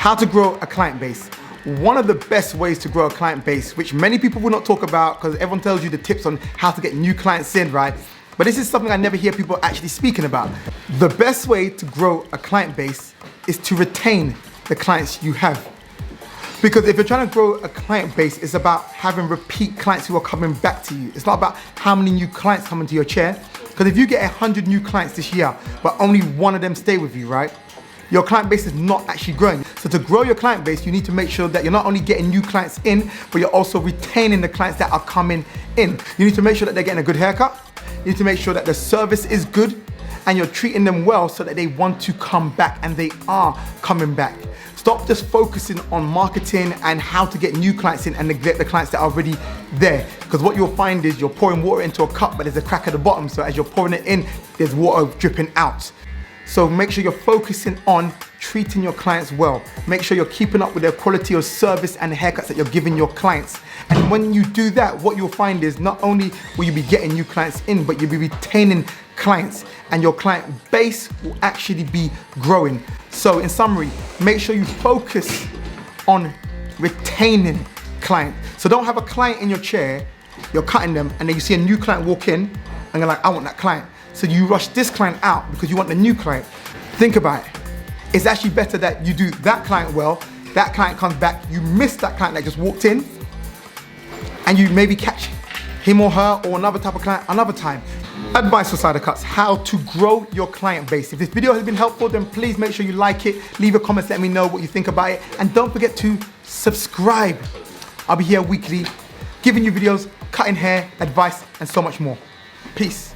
How to grow a client base. One of the best ways to grow a client base, which many people will not talk about because everyone tells you the tips on how to get new clients in, right? But this is something I never hear people actually speaking about. The best way to grow a client base is to retain the clients you have. Because if you're trying to grow a client base, it's about having repeat clients who are coming back to you. It's not about how many new clients come into your chair. Because if you get 100 new clients this year, but only one of them stay with you, right? Your client base is not actually growing. So to grow your client base, you need to make sure that you're not only getting new clients in, but you're also retaining the clients that are coming in. You need to make sure that they're getting a good haircut. You need to make sure that the service is good and you're treating them well so that they want to come back, and they are coming back. Stop just focusing on marketing and how to get new clients in and neglect the clients that are already there. Because what you'll find is you're pouring water into a cup, but there's a crack at the bottom. So as you're pouring it in, there's water dripping out. So make sure you're focusing on treating your clients well. Make sure you're keeping up with their quality of service and the haircuts that you're giving your clients. And when you do that, what you'll find is not only will you be getting new clients in, but you'll be retaining clients, and your client base will actually be growing. So in summary, make sure you focus on retaining clients. So don't have a client in your chair, you're cutting them, and then you see a new client walk in, and you're like, I want that client. So you rush this client out because you want the new client. Think about it. It's actually better that you do that client well, that client comes back, you miss that client that just walked in, and you maybe catch him or her or another type of client another time. Advice for Slidercuts: how to grow your client base. If this video has been helpful, then please make sure you like it, leave a comment, let me know what you think about it, and don't forget to subscribe. I'll be here weekly, giving you videos, cutting hair, advice, and so much more. Peace.